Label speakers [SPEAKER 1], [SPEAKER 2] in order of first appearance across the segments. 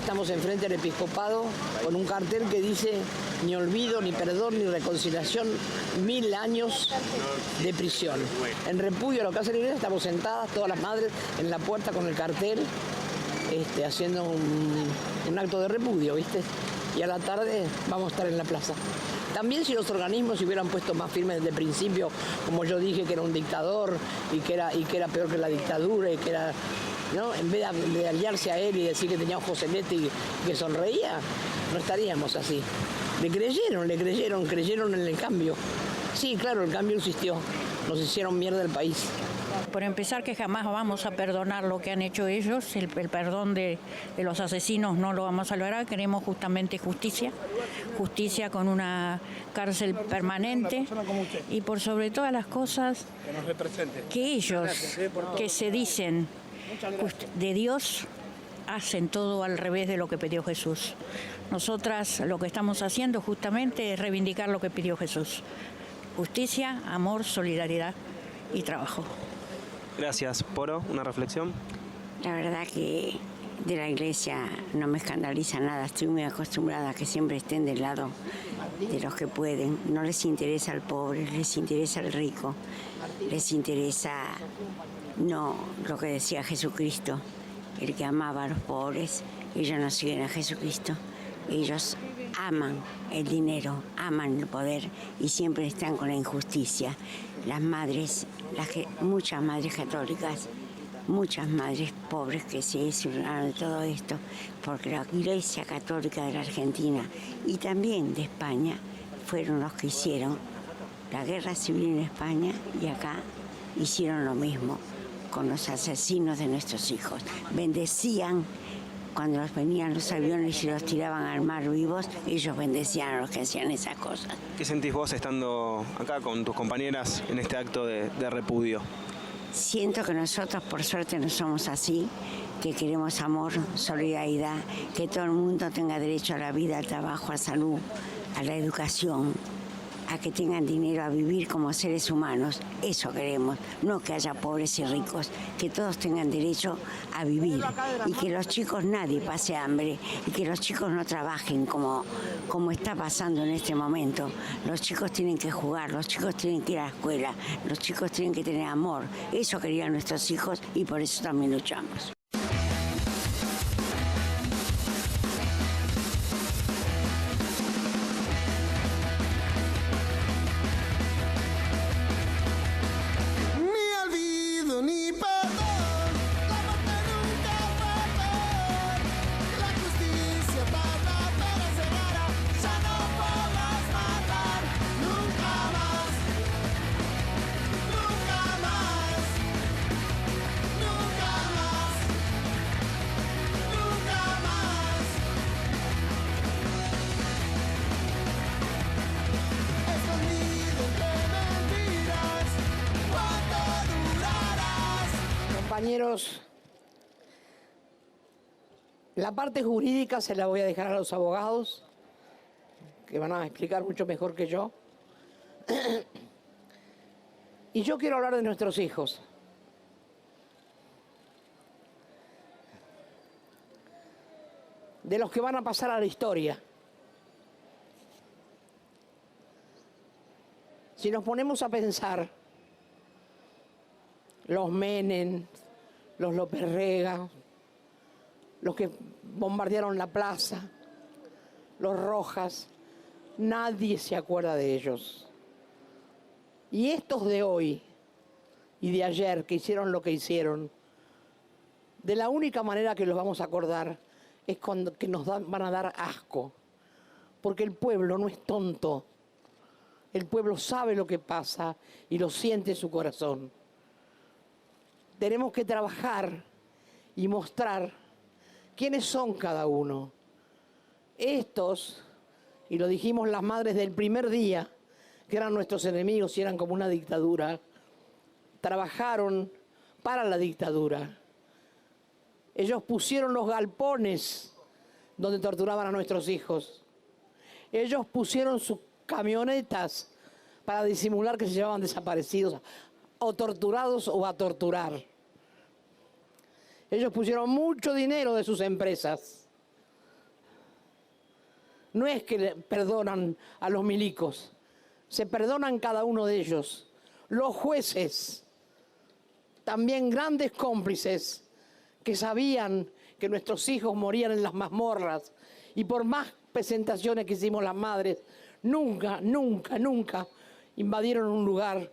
[SPEAKER 1] estamos enfrente del episcopado con un cartel que dice ni olvido, ni perdón, ni reconciliación, 1000 años de prisión. En repudio a lo que hace la iglesia estamos sentadas, todas las madres, en la puerta con el cartel, haciendo un acto de repudio, ¿viste? Y a la tarde vamos a estar en la plaza. También si los organismos se hubieran puesto más firmes desde el principio, como yo dije que era un dictador y que era peor que la dictadura y que era, ¿no? En vez de aliarse a él y decir que tenía ojos celestes y que sonreía, no estaríamos así. Le creyeron en el cambio. Sí, claro, el cambio existió. Nos hicieron mierda el país.
[SPEAKER 2] Por empezar, que jamás vamos a perdonar lo que han hecho ellos, el perdón de los asesinos no lo vamos a lograr, queremos justamente justicia con una cárcel permanente y por sobre todas las cosas que ellos, que se dicen de Dios, hacen todo al revés de lo que pidió Jesús. Nosotras lo que estamos haciendo justamente es reivindicar lo que pidió Jesús: justicia, amor, solidaridad y trabajo.
[SPEAKER 3] Gracias. Poro, ¿una reflexión?
[SPEAKER 4] La verdad que de la iglesia no me escandaliza nada, estoy muy acostumbrada a que siempre estén del lado de los que pueden. No les interesa al pobre, les interesa al rico, les interesa no lo que decía Jesucristo, el que amaba a los pobres. Ellos no siguen a Jesucristo, ellos aman el dinero, aman el poder y siempre están con la injusticia. Las madres, muchas madres católicas, muchas madres pobres que se desilusionaron de todo esto, porque la Iglesia Católica de la Argentina y también de España fueron los que hicieron la guerra civil en España y acá hicieron lo mismo con los asesinos de nuestros hijos. Bendecían. Cuando venían los aviones y los tiraban al mar vivos, ellos bendecían a los que hacían esas cosas.
[SPEAKER 3] ¿Qué sentís vos estando acá con tus compañeras en este acto de repudio?
[SPEAKER 4] Siento que nosotros, por suerte, no somos así, que queremos amor, solidaridad, que todo el mundo tenga derecho a la vida, al trabajo, a la salud, a la educación, a que tengan dinero, a vivir como seres humanos. Eso queremos, no que haya pobres y ricos, que todos tengan derecho a vivir y que los chicos nadie pase hambre y que los chicos no trabajen como está pasando en este momento. Los chicos tienen que jugar, los chicos tienen que ir a la escuela, los chicos tienen que tener amor. Eso querían nuestros hijos y por eso también luchamos.
[SPEAKER 1] Compañeros, la parte jurídica se la voy a dejar a los abogados, que van a explicar mucho mejor que yo. Y yo quiero hablar de nuestros hijos. De los que van a pasar a la historia. Si nos ponemos a pensar, los Menem, los López Rega, los que bombardearon la plaza, los Rojas, nadie se acuerda de ellos. Y estos de hoy y de ayer que hicieron lo que hicieron, de la única manera que los vamos a acordar es cuando que van a dar asco, porque el pueblo no es tonto, el pueblo sabe lo que pasa y lo siente en su corazón. Tenemos que trabajar y mostrar quiénes son cada uno. Estos, y lo dijimos las madres del primer día, que eran nuestros enemigos y eran como una dictadura, trabajaron para la dictadura. Ellos pusieron los galpones donde torturaban a nuestros hijos. Ellos pusieron sus camionetas para disimular que se llevaban desaparecidos o torturados o a torturar. Ellos pusieron mucho dinero de sus empresas No es que le perdonan a los milicos, se perdonan cada uno de ellos. Los jueces, también grandes cómplices, que sabían que nuestros hijos morían en las mazmorras y por más presentaciones que hicimos las madres, nunca invadieron un lugar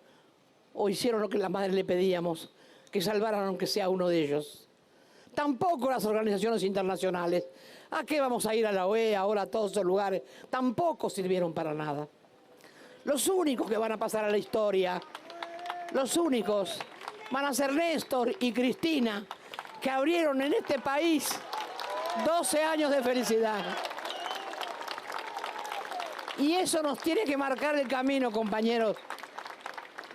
[SPEAKER 1] o hicieron lo que las madres le pedíamos, que salvaran aunque sea uno de ellos. Tampoco las organizaciones internacionales. ¿A qué vamos a ir a la OEA ahora a todos esos lugares? Tampoco sirvieron para nada. Los únicos que van a pasar a la historia, los únicos, van a ser Néstor y Cristina, que abrieron en este país 12 años de felicidad. Y eso nos tiene que marcar el camino, compañeros.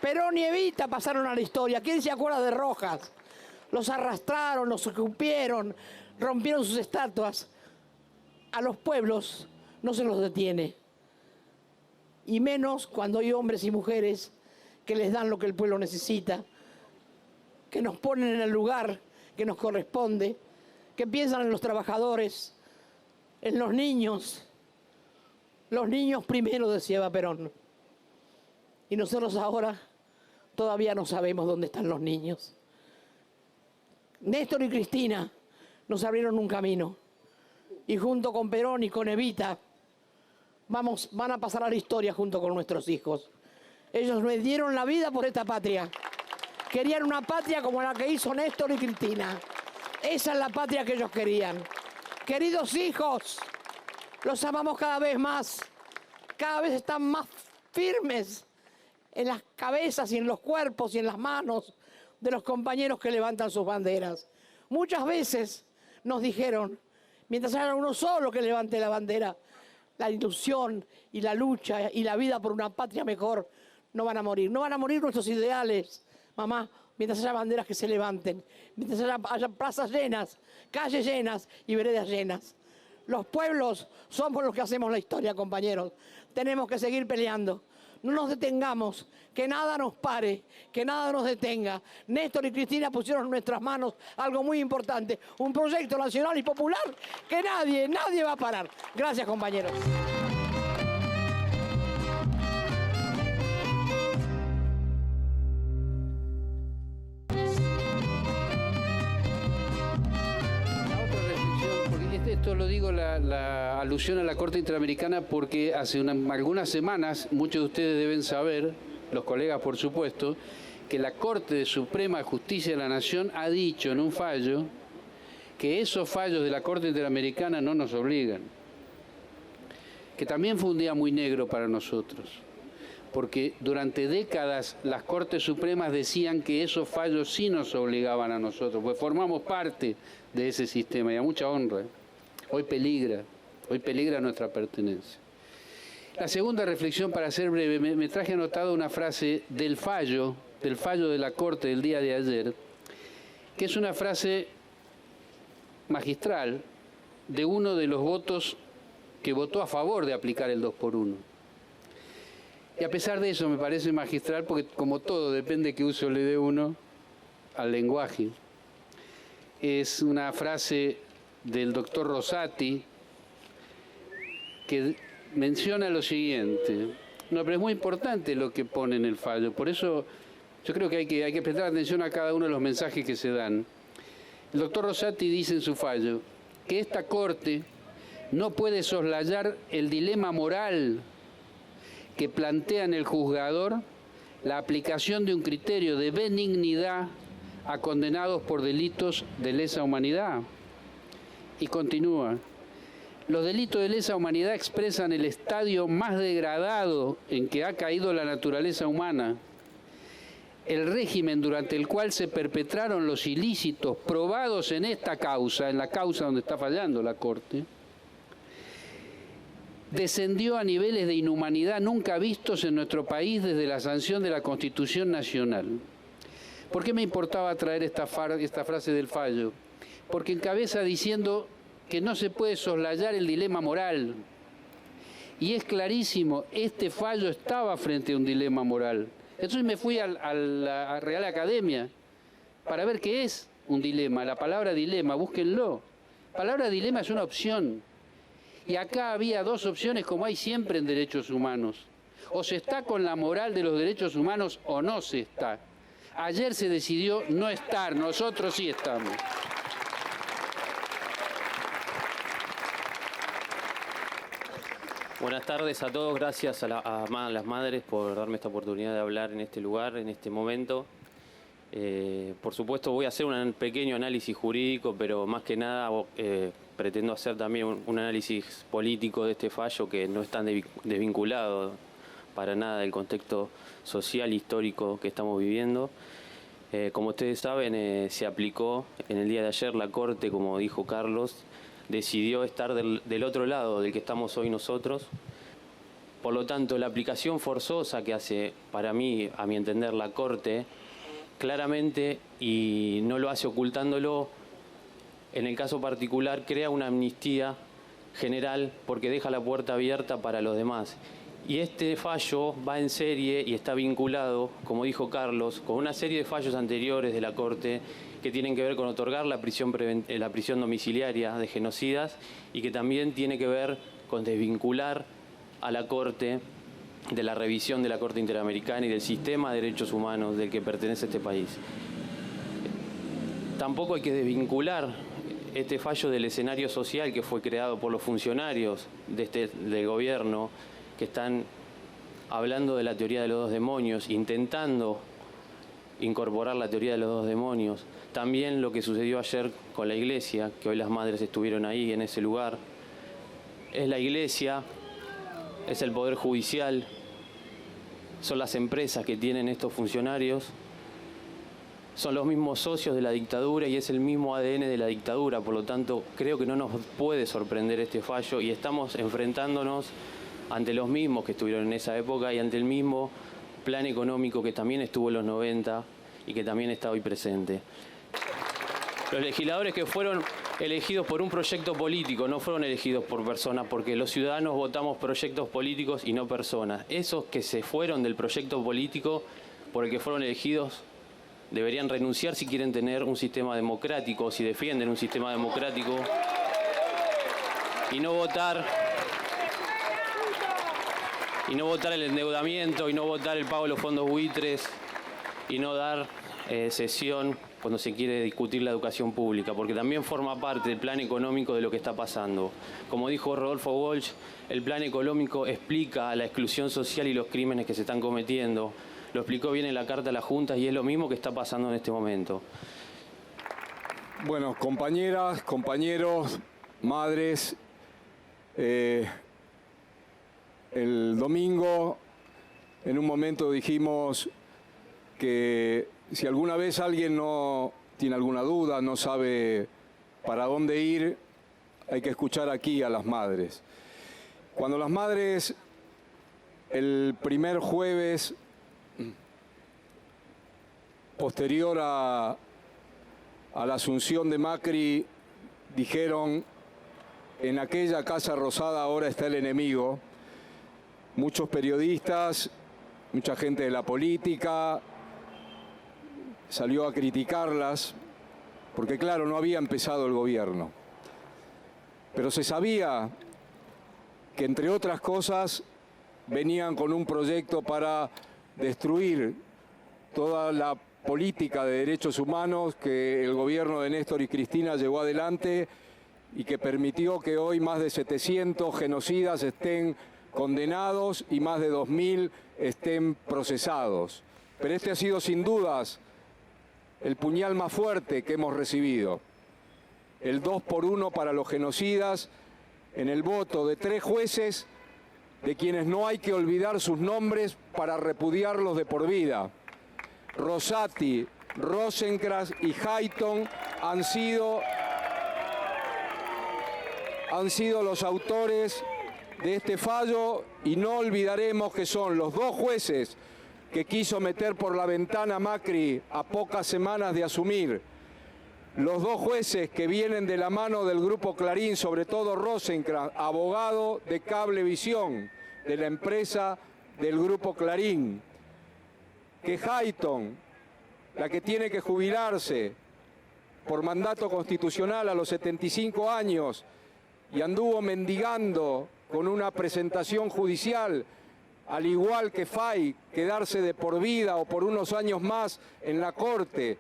[SPEAKER 1] Perón y Evita pasaron a la historia. ¿Quién se acuerda de Rojas? Los arrastraron, los escupieron, rompieron sus estatuas. A los pueblos no se los detiene. Y menos cuando hay hombres y mujeres que les dan lo que el pueblo necesita, que nos ponen en el lugar que nos corresponde, que piensan en los trabajadores, en los niños. Los niños primero, decía Eva Perón. Y nosotros ahora todavía no sabemos dónde están los niños. Néstor y Cristina nos abrieron un camino. Y junto con Perón y con Evita, van a pasar a la historia junto con nuestros hijos. Ellos nos dieron la vida por esta patria. Querían una patria como la que hizo Néstor y Cristina. Esa es la patria que ellos querían. Queridos hijos, los amamos cada vez más. Cada vez están más firmes en las cabezas y en los cuerpos y en las manos de los compañeros que levantan sus banderas. Muchas veces nos dijeron, mientras haya uno solo que levante la bandera, la ilusión y la lucha y la vida por una patria mejor no van a morir. No van a morir nuestros ideales, mamá, mientras haya banderas que se levanten, mientras haya plazas llenas, calles llenas y veredas llenas. Los pueblos somos los que hacemos la historia, compañeros. Tenemos que seguir peleando. No nos detengamos, que nada nos pare, que nada nos detenga. Néstor y Cristina pusieron en nuestras manos algo muy importante, un proyecto nacional y popular que nadie va a parar. Gracias, compañeros.
[SPEAKER 5] Esto lo digo, la alusión a la Corte Interamericana, porque hace algunas semanas, muchos de ustedes deben saber, los colegas por supuesto, que la Corte de Suprema Justicia de la Nación ha dicho en un fallo que esos fallos de la Corte Interamericana no nos obligan. Que también fue un día muy negro para nosotros, porque durante décadas las Cortes Supremas decían que esos fallos sí nos obligaban a nosotros, pues formamos parte de ese sistema y a mucha honra. Hoy peligra nuestra pertenencia. La segunda reflexión, para ser breve, me traje anotado una frase del fallo de la Corte del día de ayer, que es una frase magistral de uno de los votos que votó a favor de aplicar el 2x1. Y a pesar de eso me parece magistral porque, como todo, depende qué uso le dé uno al lenguaje. Es una frase del doctor Rosati, que menciona lo siguiente. No, pero es muy importante lo que pone en el fallo. Por eso yo creo que hay que prestar atención a cada uno de los mensajes que se dan. El doctor Rosati dice en su fallo que esta Corte no puede soslayar el dilema moral que plantea en el juzgador la aplicación de un criterio de benignidad a condenados por delitos de lesa humanidad. Y continúa, los delitos de lesa humanidad expresan el estadio más degradado en que ha caído la naturaleza humana. El régimen durante el cual se perpetraron los ilícitos probados en esta causa, en la causa donde está fallando la Corte, descendió a niveles de inhumanidad nunca vistos en nuestro país desde la sanción de la Constitución Nacional. ¿Por qué me importaba traer esta frase del fallo? Porque encabeza diciendo que no se puede soslayar el dilema moral. Y es clarísimo, este fallo estaba frente a un dilema moral. Entonces me fui a la Real Academia para ver qué es un dilema. La palabra dilema, búsquenlo. La palabra dilema es una opción. Y acá había dos opciones, como hay siempre en derechos humanos. O se está con la moral de los derechos humanos o no se está. Ayer se decidió no estar, nosotros sí estamos.
[SPEAKER 6] Buenas tardes a todos, gracias a las madres por darme esta oportunidad de hablar en este lugar, en este momento. Por supuesto voy a hacer un pequeño análisis jurídico, pero más que nada pretendo hacer también un análisis político de este fallo que no es tan desvinculado para nada del contexto social histórico que estamos viviendo. Como ustedes saben, se aplicó en el día de ayer la Corte, como dijo Carlos, decidió estar del otro lado del que estamos hoy nosotros. Por lo tanto, la aplicación forzosa que hace, para mí, a mi entender, la Corte, claramente, y no lo hace ocultándolo, en el caso particular crea una amnistía general porque deja la puerta abierta para los demás. Y este fallo va en serie y está vinculado, como dijo Carlos, con una serie de fallos anteriores de la Corte que tienen que ver con otorgar la prisión domiciliaria de genocidas y que también tiene que ver con desvincular a la Corte de la revisión de la Corte Interamericana y del sistema de derechos humanos del que pertenece este país. Tampoco hay que desvincular este fallo del escenario social que fue creado por los funcionarios del gobierno que están hablando de la teoría de los dos demonios, intentando incorporar la teoría de los dos demonios. También lo que sucedió ayer con la iglesia, que hoy las madres estuvieron ahí en ese lugar. Es la iglesia, es el poder judicial, son las empresas que tienen estos funcionarios, son los mismos socios de la dictadura y es el mismo ADN de la dictadura. Por lo tanto, creo que no nos puede sorprender este fallo y estamos enfrentándonos ante los mismos que estuvieron en esa época y ante el mismo plan económico que también estuvo en los 90 y que también está hoy presente. Los legisladores que fueron elegidos por un proyecto político no fueron elegidos por personas, porque los ciudadanos votamos proyectos políticos y no personas. Esos que se fueron del proyecto político por el que fueron elegidos deberían renunciar si quieren tener un sistema democrático, si defienden un sistema democrático, y no votar el endeudamiento, y no votar el pago de los fondos buitres, y no dar sesión cuando se quiere discutir la educación pública, porque también forma parte del plan económico de lo que está pasando. Como dijo Rodolfo Walsh, el plan económico explica la exclusión social y los crímenes que se están cometiendo. Lo explicó bien en la carta a la Junta y es lo mismo que está pasando en este momento.
[SPEAKER 7] Bueno, compañeras, compañeros, madres, el domingo en un momento dijimos que si alguna vez alguien no tiene alguna duda, no sabe para dónde ir, hay que escuchar aquí a las madres. Cuando las madres el primer jueves posterior a la asunción de Macri dijeron: en aquella Casa Rosada ahora está el enemigo, muchos periodistas, mucha gente de la política salió a criticarlas, porque claro, no había empezado el gobierno. Pero se sabía que, entre otras cosas, venían con un proyecto para destruir toda la política de derechos humanos que el gobierno de Néstor y Cristina llevó adelante y que permitió que hoy más de 700 genocidas estén condenados y más de 2.000 estén procesados. Pero este ha sido sin dudas el puñal más fuerte que hemos recibido. El 2-1 para los genocidas en el voto de 3 jueces de quienes no hay que olvidar sus nombres para repudiarlos de por vida. Rosati, Rosenkrantz y Hayton han sido los autores de este fallo, y no olvidaremos que son los 2 jueces que quiso meter por la ventana Macri a pocas semanas de asumir, los 2 jueces que vienen de la mano del Grupo Clarín, sobre todo Rosenkrantz, abogado de Cablevisión, de la empresa del Grupo Clarín, que Hayton, la que tiene que jubilarse por mandato constitucional a los 75 años, y anduvo mendigando con una presentación judicial, al igual que Fay, quedarse de por vida o por unos años más en la corte,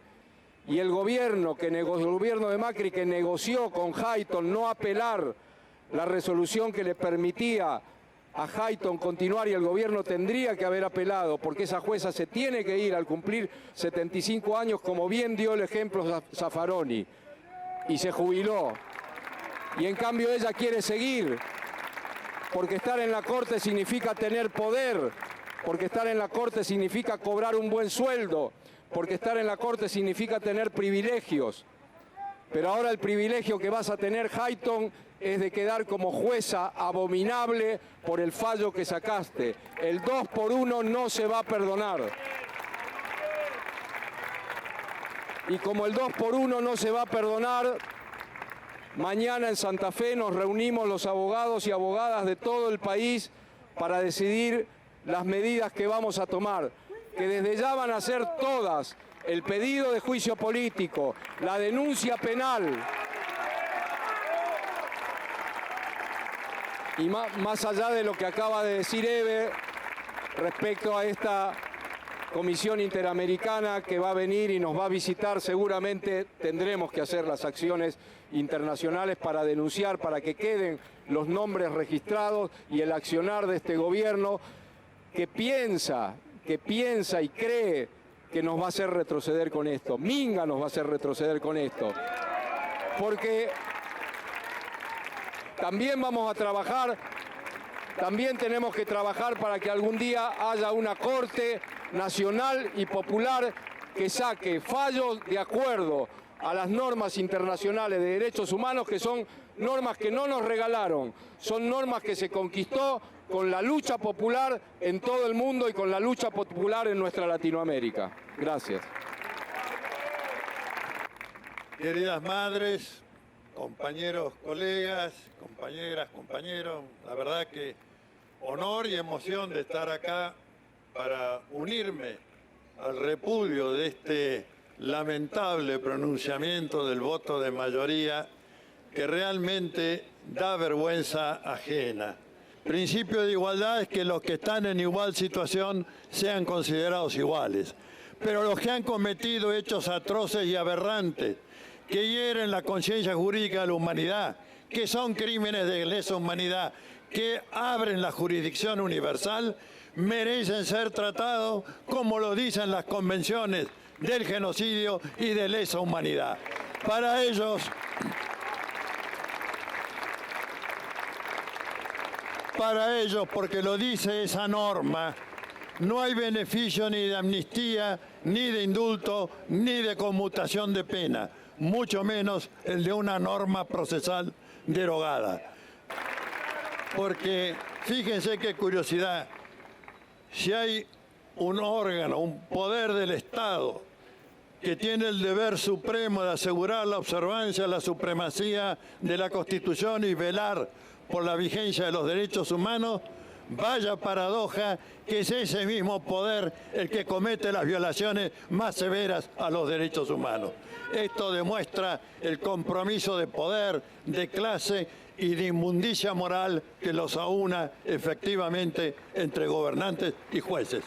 [SPEAKER 7] y el gobierno de Macri que negoció con Hayton no apelar la resolución que le permitía a Hayton continuar, y el gobierno tendría que haber apelado, porque esa jueza se tiene que ir al cumplir 75 años, como bien dio el ejemplo Zaffaroni, y se jubiló. Y en cambio ella quiere seguir, porque estar en la corte significa tener poder, porque estar en la corte significa cobrar un buen sueldo, porque estar en la corte significa tener privilegios. Pero ahora el privilegio que vas a tener, Hayton, es de quedar como jueza abominable por el fallo que sacaste. El 2 por 1 no se va a perdonar. Y como el 2 por 1 no se va a perdonar, mañana en Santa Fe nos reunimos los abogados y abogadas de todo el país para decidir las medidas que vamos a tomar, que desde ya van a ser todas: el pedido de juicio político, la denuncia penal, y más allá de lo que acaba de decir Eve respecto a esta Comisión Interamericana que va a venir y nos va a visitar, seguramente tendremos que hacer las acciones internacionales para denunciar, para que queden los nombres registrados, y el accionar de este gobierno que piensa y cree que nos va a hacer retroceder con esto. Minga nos va a hacer retroceder con esto. Porque también vamos a trabajar, también tenemos que trabajar para que algún día haya una Corte Nacional y Popular que saque fallos de acuerdo a las normas internacionales de derechos humanos, que son normas que no nos regalaron, son normas que se conquistó con la lucha popular en todo el mundo y con la lucha popular en nuestra Latinoamérica. Gracias.
[SPEAKER 8] Queridas madres, compañeros, colegas, compañeras, compañeros, la verdad que honor y emoción de estar acá para unirme al repudio de este lamentable pronunciamiento del voto de mayoría que realmente da vergüenza ajena. Principio de igualdad es que los que están en igual situación sean considerados iguales, pero los que han cometido hechos atroces y aberrantes que hieren la conciencia jurídica de la humanidad, que son crímenes de lesa humanidad, que abren la jurisdicción universal, merecen ser tratados como lo dicen las convenciones del genocidio y de lesa humanidad. Para ellos, porque lo dice esa norma, no hay beneficio ni de amnistía, ni de indulto, ni de conmutación de pena, mucho menos el de una norma procesal derogada. Porque fíjense qué curiosidad, si hay un órgano, un poder del Estado que tiene el deber supremo de asegurar la observancia, la supremacía de la Constitución y velar por la vigencia de los derechos humanos, vaya paradoja que es ese mismo poder el que comete las violaciones más severas a los derechos humanos. Esto demuestra el compromiso de poder, de clase y de inmundicia moral que los aúna efectivamente entre gobernantes y jueces.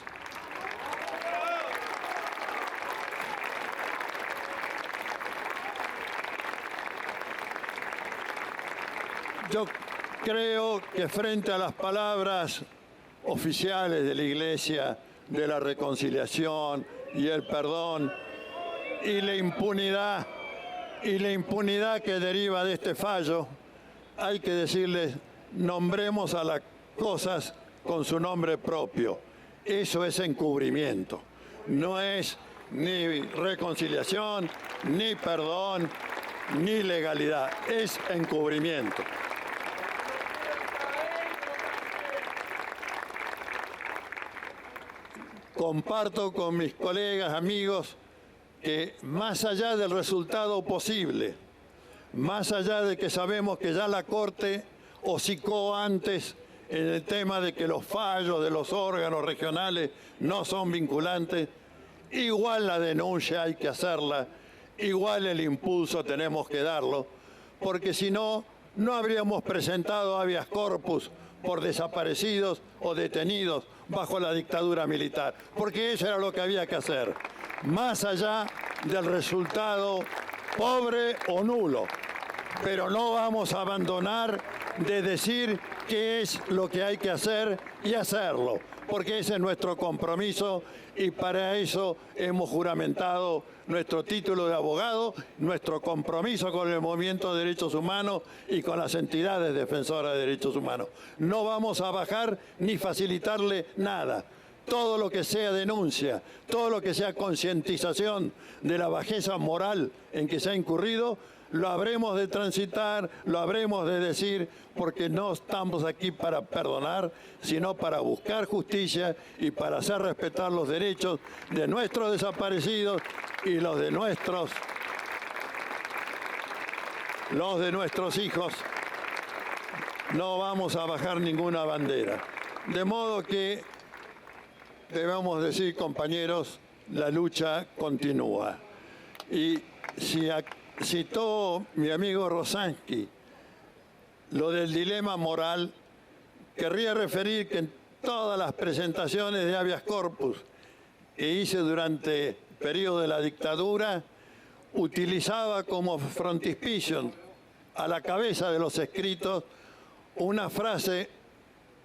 [SPEAKER 8] Yo creo que frente a las palabras oficiales de la Iglesia de la reconciliación y el perdón y la impunidad que deriva de este fallo, hay que decirles: nombremos a las cosas con su nombre propio. Eso es encubrimiento. No es ni reconciliación, ni perdón, ni legalidad. Es encubrimiento. Comparto con mis colegas, amigos, que más allá del resultado posible, más allá de que sabemos que ya la Corte hocicó antes en el tema de que los fallos de los órganos regionales no son vinculantes, igual la denuncia hay que hacerla, igual el impulso tenemos que darlo, porque si no, no habríamos presentado habeas corpus por desaparecidos o detenidos bajo la dictadura militar, porque eso era lo que había que hacer, más allá del resultado pobre o nulo. Pero no vamos a abandonar de decir qué es lo que hay que hacer y hacerlo, porque ese es nuestro compromiso y para eso hemos juramentado nuestro título de abogado, nuestro compromiso con el movimiento de derechos humanos y con las entidades defensoras de derechos humanos. No vamos a bajar ni facilitarle nada. Todo lo que sea denuncia, todo lo que sea concientización de la bajeza moral en que se ha incurrido, lo habremos de transitar, lo habremos de decir, porque no estamos aquí para perdonar, sino para buscar justicia y para hacer respetar los derechos de nuestros desaparecidos y los de nuestros hijos. No vamos a bajar ninguna bandera. De modo que debemos decir, compañeros, la lucha continúa. Y si citó mi amigo Rosansky lo del dilema moral, querría referir que en todas las presentaciones de habeas corpus que hice durante el periodo de la dictadura, utilizaba como frontispicio a la cabeza de los escritos una frase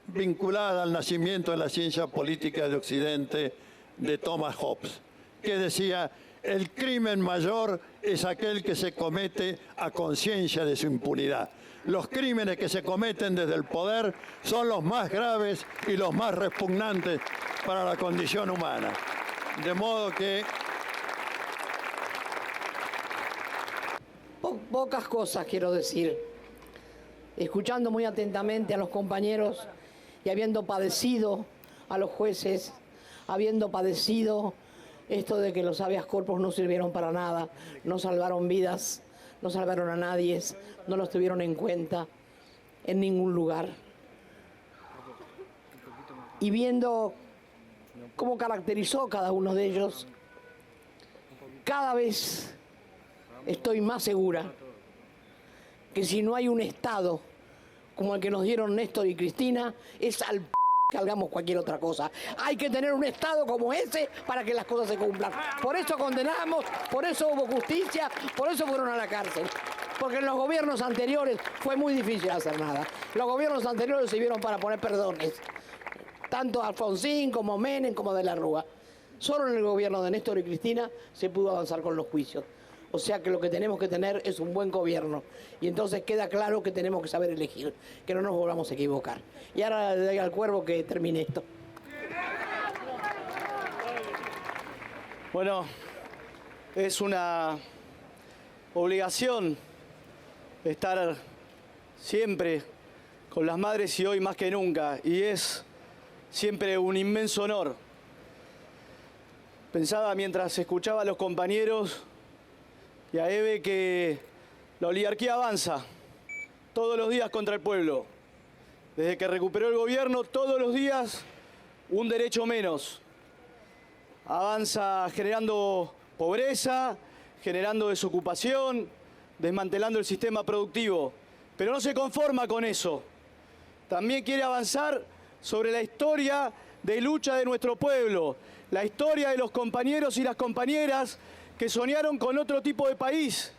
[SPEAKER 8] vinculada al nacimiento de la ciencia política de Occidente de Thomas Hobbes, que decía: el crimen mayor es aquel que se comete a conciencia de su impunidad. Los crímenes que se cometen desde el poder son los más graves y los más repugnantes para la condición humana. De modo que
[SPEAKER 1] pocas cosas quiero decir. Escuchando muy atentamente a los compañeros y habiendo padecido a los jueces, habiendo padecido esto de que los habeas corpus no sirvieron para nada, no salvaron vidas, no salvaron a nadie, no los tuvieron en cuenta en ningún lugar. Y viendo cómo caracterizó cada uno de ellos, cada vez estoy más segura que si no hay un Estado como el que nos dieron Néstor y Cristina, es al que hagamos cualquier otra cosa. Hay que tener un Estado como ese para que las cosas se cumplan. Por eso condenamos, por eso hubo justicia, por eso fueron a la cárcel. Porque en los gobiernos anteriores fue muy difícil hacer nada. Los gobiernos anteriores sirvieron para poner perdones. Tanto Alfonsín como Menem como De la Rúa. Solo en el gobierno de Néstor y Cristina se pudo avanzar con los juicios. O sea que lo que tenemos que tener es un buen gobierno. Y entonces queda claro que tenemos que saber elegir, que no nos volvamos a equivocar. Y ahora le doy al Cuervo que termine esto.
[SPEAKER 9] Bueno, es una obligación estar siempre con las madres y hoy más que nunca. Y es siempre un inmenso honor. Pensaba mientras escuchaba a los compañeros y a Eve que la oligarquía avanza todos los días contra el pueblo. Desde que recuperó el gobierno, todos los días un derecho menos. Avanza generando pobreza, generando desocupación, desmantelando el sistema productivo. Pero no se conforma con eso. También quiere avanzar sobre la historia de lucha de nuestro pueblo, la historia de los compañeros y las compañeras que soñaron con otro tipo de país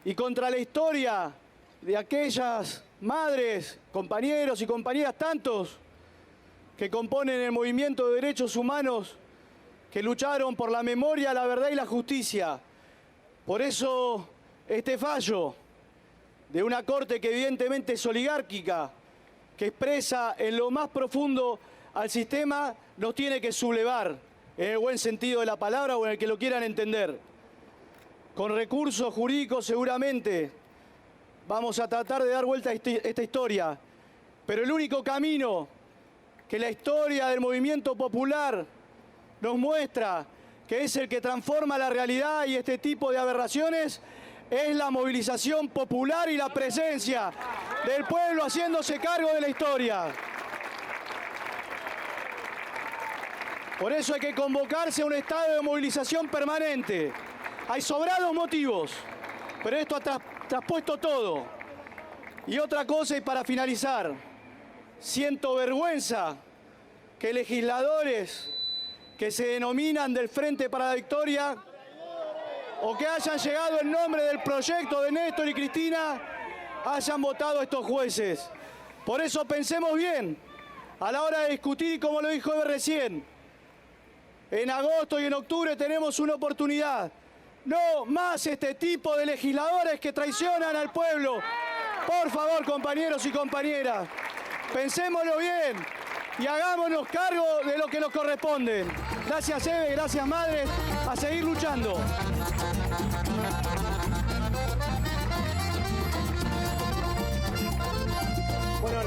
[SPEAKER 9] y contra la historia de aquellas madres, compañeros y compañeras tantos que componen el movimiento de derechos humanos que lucharon por la memoria, la verdad y la justicia. Por eso este fallo de una corte que evidentemente es oligárquica, que expresa en lo más profundo al sistema, nos tiene que sublevar, en el buen sentido de la palabra o en el que lo quieran entender. Con recursos jurídicos seguramente vamos a tratar de dar vuelta a esta historia, pero el único camino que la historia del movimiento popular nos muestra, que es el que transforma la realidad y este tipo de aberraciones, es la movilización popular y la presencia del pueblo haciéndose cargo de la historia. Por eso hay que convocarse a un estado de movilización permanente. Hay sobrados motivos, pero esto ha traspuesto todo. Y otra cosa, y para finalizar, siento vergüenza que legisladores que se denominan del Frente para la Victoria o que hayan llegado en nombre del proyecto de Néstor y Cristina hayan votado a estos jueces. Por eso pensemos bien a la hora de discutir, y como lo dijo Eve recién, en agosto y en octubre tenemos una oportunidad. No más este tipo de legisladores que traicionan al pueblo. Por favor, compañeros y compañeras, pensémoslo bien y hagámonos cargo de lo que nos corresponde. Gracias, Eve, gracias, madres, a seguir luchando.
[SPEAKER 10] Bueno,